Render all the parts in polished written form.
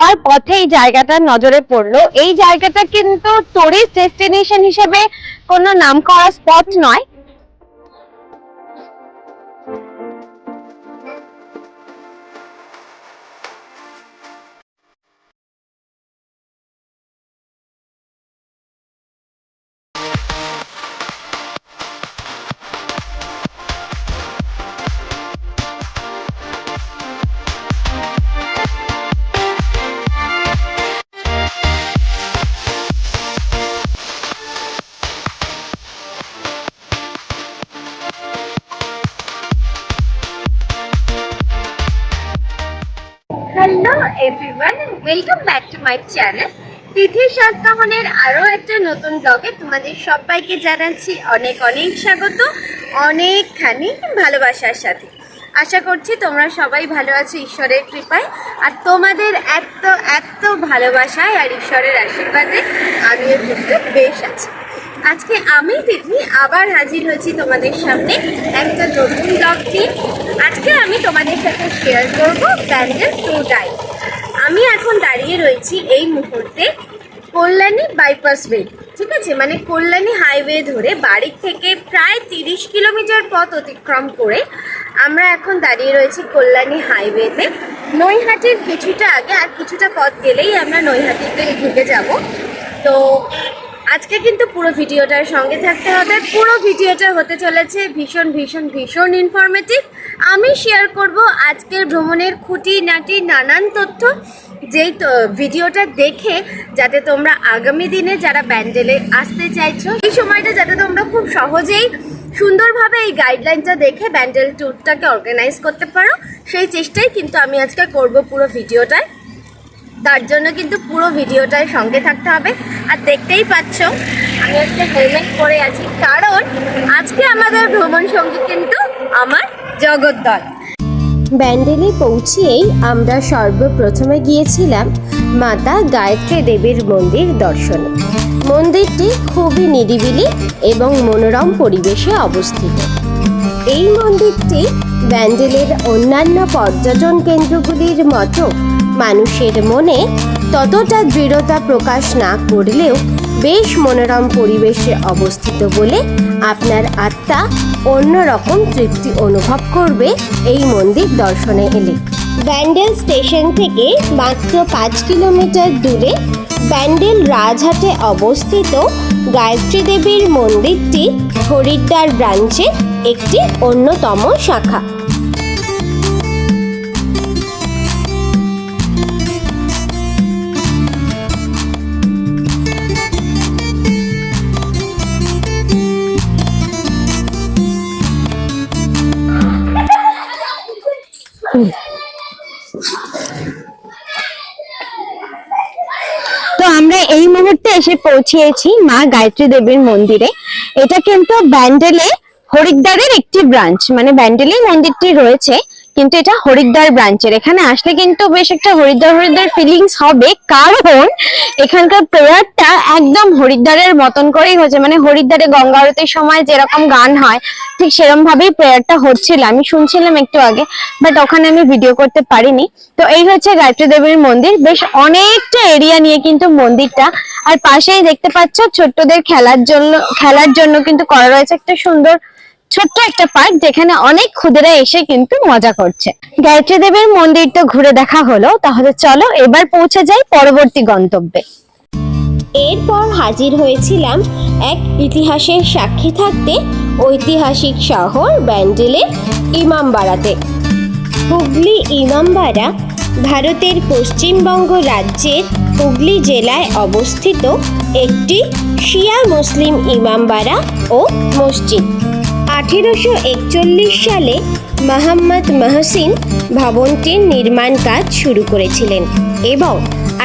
যাওয়ার পথে এই জায়গাটা নজরে পড়লো। এই জায়গাটা কিন্তু টুরিস্ট ডেস্টিনেশন হিসেবে কোনো নামকরা স্পট নয়। Hello everyone, welcome back to my channel তিথির সাতকাহনের আরো একটা নতুন ব্লগে তোমাদের সবাইকে জানাচ্ছি অনেক অনেক স্বাগত, অনেকখানি ভালোবাসার সাথে। আশা করছি তোমরা সবাই ভালো আছো ঈশ্বরের কৃপায়, আর তোমাদের এত এত ভালোবাসায় আর ঈশ্বরের আশীর্বাদে আমিও কিন্তু বেশ আছি। আজকে আমি তিথি আবার হাজির হয়েছি তোমাদের সামনে একটা নতুন ব্লগ নিয়ে। আজকে আমি তোমাদের সাথে শেয়ার করব ব্যান্ডেল ট্যুর গাইড। আমি এখন দাঁড়িয়ে রয়েছি এই মুহূর্তে কল্যাণী বাইপাস ওয়ে, ঠিক আছে, মানে কল্যাণী হাইওয়ে ধরে বাড়ির থেকে প্রায় 30 কিলোমিটার পথ অতিক্রম করে আমরা এখন দাঁড়িয়ে রয়েছি কল্যাণী হাইওয়েতে। নৈহাটির কিছুটা আগে, আর কিছুটা পথ গেলেই আমরা নৈহাটিতে ঢুকে যাব। তো আজকে কিন্তু পুরো ভিডিওটার সঙ্গে থাকতে হবে। পুরো ভিডিওটা হতে চলেছে ভীষণ ভীষণ ভীষণ ইনফরমেটিভ। আমি শেয়ার করব আজকের ভ্রমণের খুঁটিনাটি নানান তথ্য, যেই ভিডিওটা দেখে যাতে তোমরা আগামী দিনে যারা ব্যান্ডেলে আসতে চাইছো এই সময়টা যাতে তোমরা খুব সহজেই সুন্দরভাবে এই গাইডলাইনটা দেখে ব্যান্ডেল ট্যুরটাকে অর্গানাইজ করতে পারো, সেই চেষ্টাই কিন্তু আমি আজকে করব পুরো ভিডিওটায়। তার জন্য কিন্তু পুরো ভিডিওটার সঙ্গে থাকতে হবে। আর দেখতেই পাচ্ছ আমি আজকে হেলমেট পরে আছি, কারণ আজকে আমাদের ভ্রমণ সঙ্গী কিন্তু আমার জগদ্দল। ব্যান্ডেলে পৌঁছিয়েই আমরা সর্বপ্রথমে গিয়েছিলাম মাতা গায়ত্রী দেবীর মন্দির দর্শনে। মন্দিরটি খুবই নিরিবিলি এবং মনোরম পরিবেশে অবস্থিত। এই মন্দিরটি ব্যান্ডেলের অন্যান্য পর্যটন কেন্দ্রগুলির মতো মানুষের মনে ততটা দৃঢ়তা প্রকাশ না করলেও বেশ মনোরম পরিবেশে অবস্থিত বলে আপনার আত্মা অন্যরকম তৃপ্তি অনুভব করবে এই মন্দির দর্শনে এলে। ব্যান্ডেল স্টেশন থেকে মাত্র 5 কিলোমিটার দূরে ব্যান্ডেল রাজহাটে অবস্থিত গায়ত্রী দেবীর মন্দিরটি হরিদ্বার ব্রাঞ্চের একটি অন্যতম শাখা। তো আমরা এই মুহূর্তে এসে পৌঁছিয়েছি মা গায়ত্রী দেবীর মন্দিরে। এটা কিন্তু ব্যান্ডেলে হরিদ্বারের একটি ব্রাঞ্চ, মানে ব্যান্ডেলেই মন্দিরটি রয়েছে কিন্তু এটা হরিদ্বার ব্রাঞ্চের। এখানে আসলে কিন্তু বেশ একটা হরিদ্বার হরিদ্বার ফিলিংস হবে, কারণ এখানকার প্রেয়ারটা একদম হরিদ্বারের মতন করেই হচ্ছে, মানে হরিদ্বারে গঙ্গা আরতির সময় যেরকম গান হয় ঠিক সেরকম ভাবেই প্রেয়ারটা হচ্ছিল। আমি শুনছিলাম একটু আগে, বাট ওখানে আমি ভিডিও করতে পারিনি। তো এই হচ্ছে গায়ত্রী দেবীর মন্দির, বেশ অনেকটা এরিয়া নিয়ে কিন্তু মন্দিরটা। আর পাশেই দেখতে পাচ্ছ ছোট্টদের খেলার জন্য কিন্তু করা রয়েছে একটা সুন্দর ছোট্ট একটা পার্ক, যেখানে অনেক ক্ষুদেরা এসে কিন্তু মজা করছে। গায়ত্রী দেবীর মন্দির তো ঘুরে দেখা হলো, তাহলে চলো এবার পৌঁছে যাই পরবর্তী গন্তব্যে। এরপর হাজির হয়েছিলাম এক ইতিহাসের সাক্ষী থাকতে ঐতিহাসিক শহর ব্যান্ডেলের ইমামবাড়াতে। হুগলি ইমামবাড়া ভারতের পশ্চিমবঙ্গ রাজ্যের হুগলি জেলায় অবস্থিত একটি শিয়া মুসলিম ইমামবাড়া ও মসজিদ। 1841 সালে মোহাম্মদ মহসিন ভবনটির নির্মাণ কাজ শুরু করেছিলেন এবং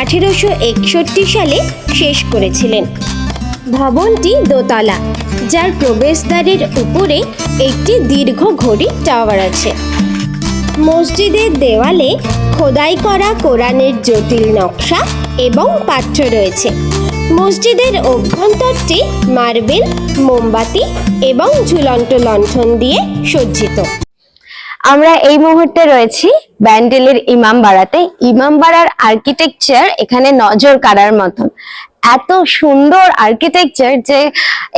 1861 সালে শেষ করেছিলেন। ভবনটি দোতলা, যার প্রবেশদ্বারের উপরে একটি দীর্ঘ ঘড়ি টাওয়ার আছে। মসজিদের দেওয়ালে খোদাই করা কোরআনের জটিল নকশা এবং পাঠ্য রয়েছে। মসজিদের অভ্যন্তরটি মার্বেল, মোমবাতি এবং ঝুলন্ত লণ্ঠন দিয়ে সজ্জিত। আমরা এই মুহূর্তে রয়েছি ব্যান্ডেলের ইমামবাড়াতে। ইমামবাড়ার আর্কিটেকচার এখানে নজর কাড়ার মতন, এত সুন্দর আর্কিটেকচার যে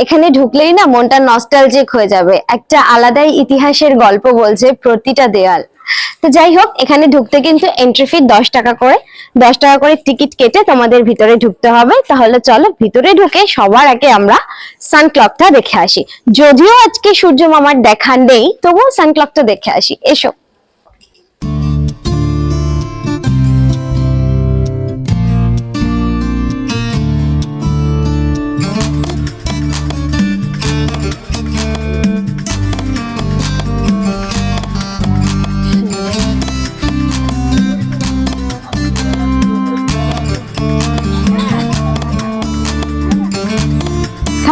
এখানে ঢুকলেই না মনটা নস্টালজিক হয়ে যাবে। একটা আলাদাই ইতিহাসের গল্প বলছে প্রতিটা দেয়াল। তো যাই হোক, এখানে ঢুকতে কিন্তু এন্ট্রি ফি 10 টাকা করে, 10 টাকা করে টিকিট কেটে তোমাদের ভিতরে ঢুকতে হবে। তাহলে চলো ভিতরে ঢুকে সবার আগে আমরা সানক্লকটা দেখে আসি। যদিও আজকে সূর্য মামার দেখা নেই, তবুও সানক্লকটা দেখে আসি, এসো।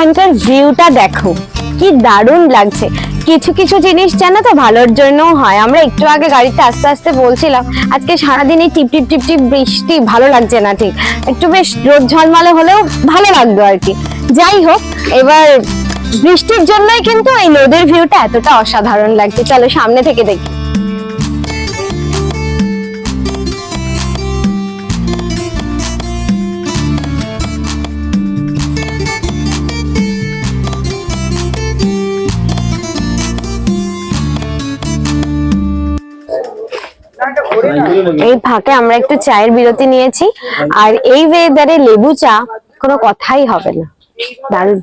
এখানকার ভিউটা দেখো, কি দারুণ লাগছে। কিছু কিছু জিনিস জানো তো ভালোর জন্য হয়। আমরা একটু আগে গাড়িতে আস্তে আস্তে বলছিলাম আজকে সারাদিনই টিপ টিপ টিপ টিপ বৃষ্টি, ভালো লাগছে না ঠিক। একটু বেশ রোদ ঝলমলে হলেও ভালো লাগতো আর কি। যাই হোক, এবার বৃষ্টির জন্যই কিন্তু এই নদীর ভিউটা এতটা অসাধারণ লাগছে। চলো সামনে থেকে দেখি। এই ফাঁকে আমরা একটু চায়ের বিরতি নিয়েছি, আর এই ওয়েদারে লেবু চা কোনো কথাই হবে না, দারুণ।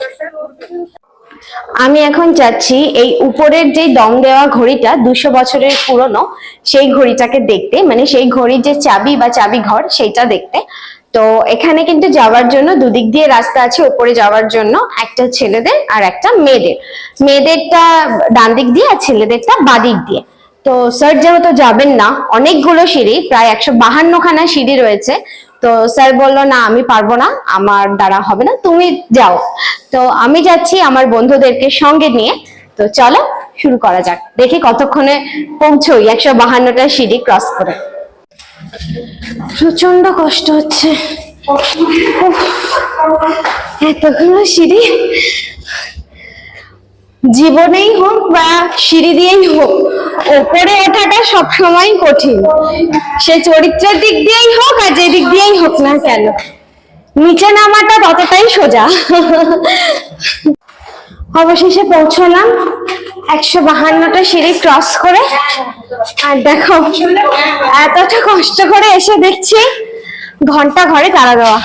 আমি এখন যাচ্ছি এই উপরের যে দম দেওয়া ঘড়িটা 200 বছরের পুরনো, সেই ঘড়িটাকে দেখতে, মানে সেই ঘড়ির যে চাবি বা চাবি ঘর সেইটা দেখতে। তো এখানে কিন্তু যাওয়ার জন্য দুদিক দিয়ে রাস্তা আছে। উপরে যাওয়ার জন্য একটা ছেলেদের আর একটা মেয়েদের, মেয়েদেরটা ডান দিক দিয়ে আর ছেলেদেরটা বাদিক দিয়ে। তো স্যার যেহেতু যাবেন না, অনেকগুলো সিঁড়ি, প্রায় 152খানা সিঁড়ি রয়েছে। তো স্যার বললো না আমি পারবো না, আমার দ্বারা হবে না, তুমি যাও। তো আমি যাচ্ছি আমার বন্ধুদেরকে সঙ্গে নিয়ে। তো চলো শুরু করা যাক, দেখি কতক্ষণে পৌঁছোই 152টা সিঁড়ি ক্রস করে। প্রচন্ড কষ্ট হচ্ছে, এতগুলো সিঁড়ি। জীবনেই হোক বা সিঁড়ি দিয়েই হোক, ওপরে ওঠাটা সবসময় কঠিন। সে চরিত্রের দিক দিয়েই হোক আর যে দিক দিয়েই হোক না কেন, নিচে নামাটা ততটাই সোজা। অবশেষে পৌঁছলাম 152টা সিঁড়ি ক্রস করে। আর দেখো, এতটা কষ্ট করে এসে দেখছি ঘন্টা ঘরে তালা দেওয়া।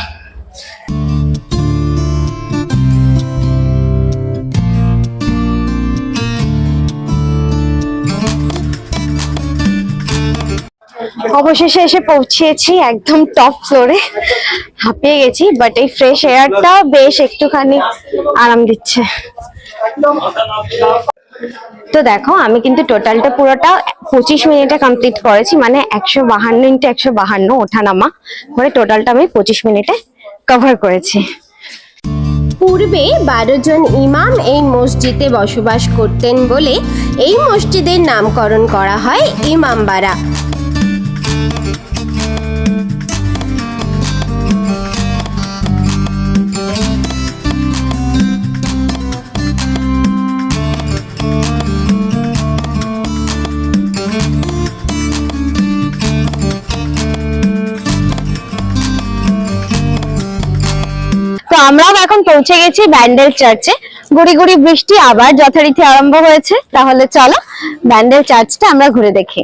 অবশেষে এসে পৌঁছেছি একদম টপ ফ্লোরে। হাঁপিয়ে গেছি, বাট এই ফ্রেশ এয়ারটা বেশ একটুখানি আরাম দিচ্ছে। তো দেখো, আমি কিন্তু টোটালটা পুরোটা 25 মিনিটে কমপ্লিট করেছি, মানে 152 × 152 ওঠানামা করে টোটালটা আমি 25 মিনিটে কভার করেছি। পূর্বে 12 জন ইমাম এই মসজিদে বসবাস করতেন বলে এই মসজিদের নামকরণ করা হয় ইমামবাড়া। তো আমরাও এখন পৌঁছে গেছি ব্যান্ডেল চার্চে। গুড়ি গুড়ি বৃষ্টি আবার যথারীতি আরম্ভ হয়েছে। তাহলে চলো ব্যান্ডেল চার্চটা আমরা ঘুরে দেখি।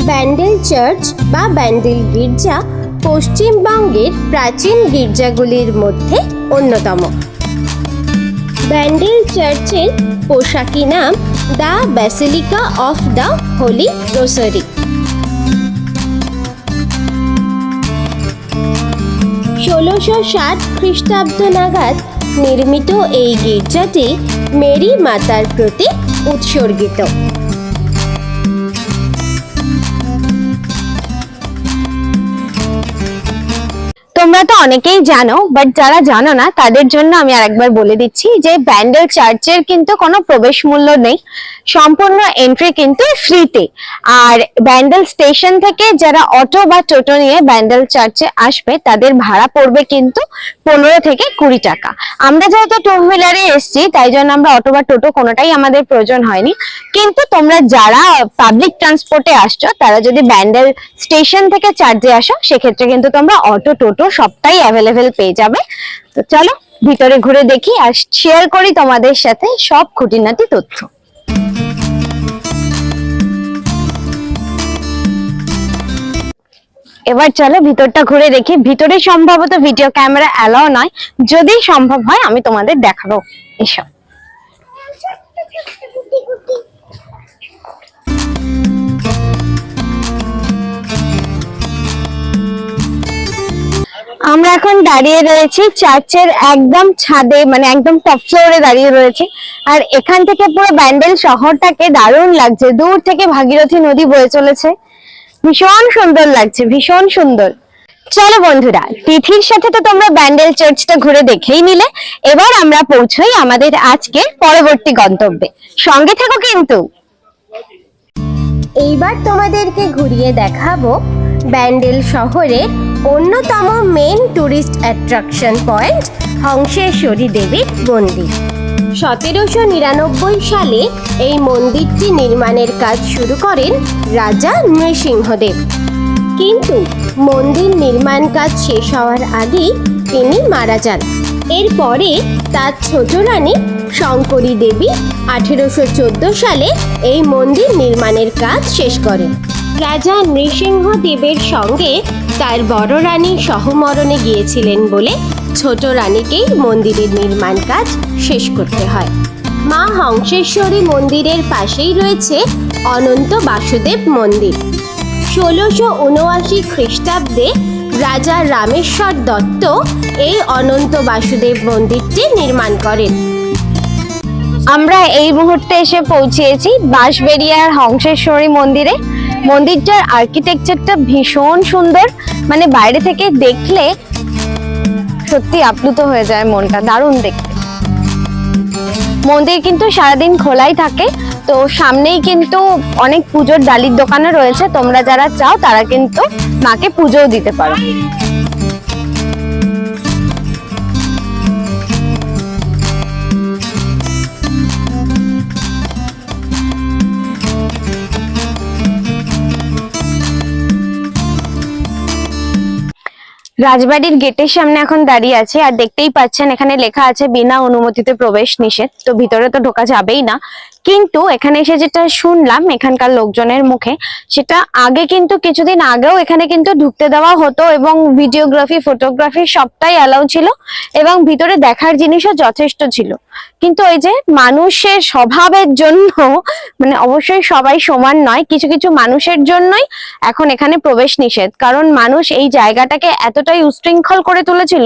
ব্যান্ডেল চার্চ বা ব্যান্ডেল গির্জা পশ্চিমবঙ্গের প্রাচীন গির্জাগুলির মধ্যে অন্যতম। ব্যান্ডেল চার্চের পোশাকি নাম the basilica of the Holi rosary. 1660 খ্রিস্টাব্দ নাগাদ নির্মিত এই গির্জাটি মেরি মাতার প্রতি উৎসর্গিত। তো তোমরা তো অনেকেই জানো, বাট যারা জানো না তাদের জন্য আমি আরেকবার বলে দিচ্ছি যে ব্যান্ডেল চার্চের কিন্তু কোনো প্রবেশ মূল্য নেই, সম্পূর্ণ এন্ট্রি কিন্তু ফ্রিতে। আর ব্যান্ডেল স্টেশন থেকে যারা অটো বা টোটো নিয়ে ব্যান্ডেল চার্চে আসবে তাদের ভাড়া পড়বে কিন্তু 15 থেকে 20 টাকা। আমরা যেহেতু টু হুইলারে এসেছি তাই জন্য আমরা অটো বা টোটো কোনোটাই আমাদের প্রয়োজন হয়নি। কিন্তু তোমরা যারা পাবলিক ট্রান্সপোর্টে আসছো তারা যদি ব্যান্ডেল স্টেশন থেকে চার্চে আসো সেক্ষেত্রে কিন্তু তোমরা অটো টোটো সবটাই অ্যাভেলেবেল পেয়ে যাবে। তো চলো ভিতরে ঘুরে দেখি আর শেয়ার করি তোমাদের সাথে সব খুঁটিনাটি তথ্য। এবার চলো ভিতরটা ঘুরে দেখি। ভিতরে সম্ভবত ভিডিও ক্যামেরা অ্যালাও নয়, যদি সম্ভব হয় আমি তোমাদের দেখাবো। এসব আমরা এখন দাঁড়িয়ে রয়েছি চার্চের একদম ছাদে, মানে একদম টপ ফ্লোরে দাঁড়িয়ে রয়েছে। আর এখান থেকে পুরো ব্যান্ডেল শহরটাকে দারুণ লাগছে, দূর থেকে ভাগীরথী নদী বয়ে চলেছে, ভীষণ সুন্দর লাগছে, ভীষণ সুন্দর। চলো বন্ধুরা, তিথির সাথে তো তোমরা ব্যান্ডেল চার্চটা ঘুরে দেখেই নিলে, এবার আমরা পৌঁছই আমাদের আজকের পরবর্তী গন্তব্যে। সঙ্গে থাকো কিন্তু। এইবার তোমাদেরকে ঘুরিয়ে দেখাবো ব্যান্ডেল শহরের অন্যতম main tourist attraction point Hangseshwari দেবীর মন্দির। 1799 সালে এই মন্দিরটি নির্মাণের কাজ শুরু করেন রাজা নৃসিংহদেব, কিন্তু মন্দির নির্মাণ কাজ শেষ হওয়ার আগেই তিনি মারা যান। এরপরে তার ছোট রানী শঙ্করী দেবী 1814 সালে এই মন্দির নির্মাণের কাজ শেষ করেন। রাজা নৃসিংহদেবের সঙ্গে তার বড় রানী সহমরণে গিয়েছিলেন বলে ছোট রানীকেই মন্দিরের নির্মাণ কাজ শেষ করতে হয়। মা হংসেশ্বরী মন্দিরের পাশেই রয়েছে অনন্ত বাসুদেব মন্দির। 1679 খ্রিস্টাব্দে রাজা রামেশ্বর দত্ত এই অনন্ত বাসুদেব মন্দিরটি নির্মাণ করেন। আমরা এই মুহূর্তে এসে পৌঁছেছি বাঁশবেড়িয়ার হংসেশ্বরী মন্দিরে। মন্দিরটার আর্কিটেকচারটা ভীষণ সুন্দর, মানে বাইরে থেকে দেখলে সত্যি আপ্লুত হয়ে যায় মনটা, দারুণ দেখতে। মন্দির কিন্তু সারাদিন খোলাই থাকে, তো সামনেই কিন্তু অনেক পুজোর ডালির দোকানও রয়েছে, তোমরা যারা চাও তারা কিন্তু মাকে পুজোও দিতে পারো। রাজবাড়ির গেটের সামনে এখন দাঁড়িয়ে আছে, আর দেখতেই পাচ্ছেন এখানে লেখা আছে বিনা অনুমতিতে প্রবেশ নিষেধ। তো ভিতরে তো ঢোকা যাবেই না, কিন্তু এখানে এসে যেটা শুনলাম এখানকার লোকজনের মুখে, সেটা আগে কিন্তু কিছুদিন আগেও এখানে কিন্তু ঢুকতে দেওয়া হতো এবং ভিডিওগ্রাফি ফটোগ্রাফি সবটাই অ্যালাউ ছিল এবং ভিতরে দেখার জিনিসও যথেষ্ট ছিল। কিন্তু ওই যে মানুষের স্বভাবের জন্য, মানে অবশ্যই সবাই সমান নয়, কিছু কিছু মানুষের জন্যই এখন এখানে প্রবেশ নিষেধ। কারণ মানুষ এই জায়গাটাকে এতটাই উশৃঙ্খল করে তুলেছিল,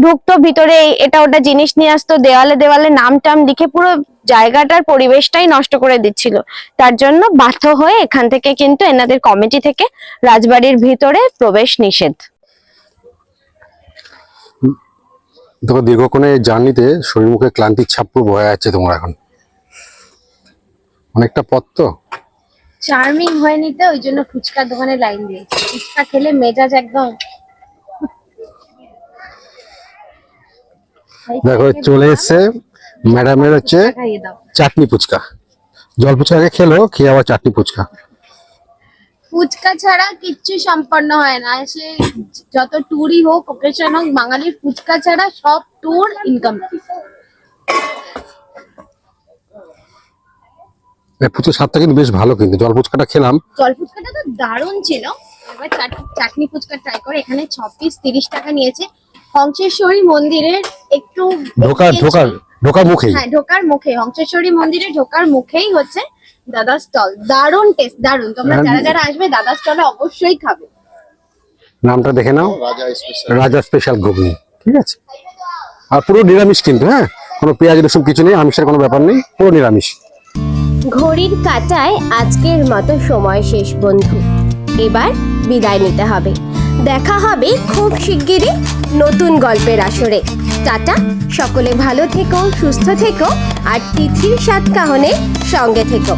ঢুকতো ভিতরে এটা ওটা জিনিস নিয়ে আসতো, দেওয়ালে দেওয়ালে নাম টাম লিখে পুরো জায়গাটার পরিবেশটাই নষ্ট করে দিচ্ছিল। তার জন্য বাধ্য হয়ে এখান থেকে কিন্তু এনাদের কমিটি থেকে রাজবাড়ির ভিতরে প্রবেশ নিষেধ। তোমার দীর্ঘক্ষণের জার্নিতে শরীর মুখে ক্লান্তির ছাপ বয়ে যাচ্ছে তোমার এখন, অনেকটা পথ তো। চার্মিং হয়ে নিতে ওই জন্য ফুচকার দোকানে লাইন দিয়েছি, ফুচকা খেলে মেজাজ একদম। দেখো চলে এসছে ম্যাডামের হচ্ছে চাটনি ফুচকা। জল ফুচকা আগে খেলো, খেয়ে আবার চাটনি ফুচকা। ফুচকা ছাড়া কিচ্ছু সম্পন্ন হয় না, সে যত ট্যুরই হোক অকেশন হোক, বাঙালির ফুচকা ছাড়া সব ট্যুর ইনকমপ্লিট। ফুচকার স্বাদটা কিন্তু বেশ ভালো, কিন্তু জল ফুচকাটা খেলাম, জল ফুচকাটা তো দারুণ ছিল। এবার চাটনি ফুচকা ট্রাই করে। এখানে 6 পিস 30 টাকা নিয়েছে। হংসেশ্বরী মন্দিরের একটু ঢোকার মুখেই, হ্যাঁ ঢোকার মুখে, হংসেশ্বরী মন্দিরে ঢোকার মুখেই হচ্ছে দাদা স্টল। দারুণ টেস্ট, দারুণ। তোমরা যারা যারা আসবে দাদা স্টলে অবশ্যই খাবে। নামটা দেখে নাও, রাজা স্পেশাল ঘুগনি, ঠিক আছে। আর পুরো নিরামিষ কিন্তু, হ্যাঁ, কোনো পেঁয়াজ রসুন কিছু নেই, আমিষের কোনো ব্যাপার নেই, পুরো নিরামিষ। ঘড়ির কাঁটায় আজকের মতো সময় শেষ বন্ধু, এবার বিদায় নিতে হবে। দেখা হবে খুব শিগগিরই নতুন গল্পের আসরে। টাটা, সকলে ভালো থেকো, সুস্থ থেকো আর তিথির স্বাদ কাহনের সঙ্গে থেকো।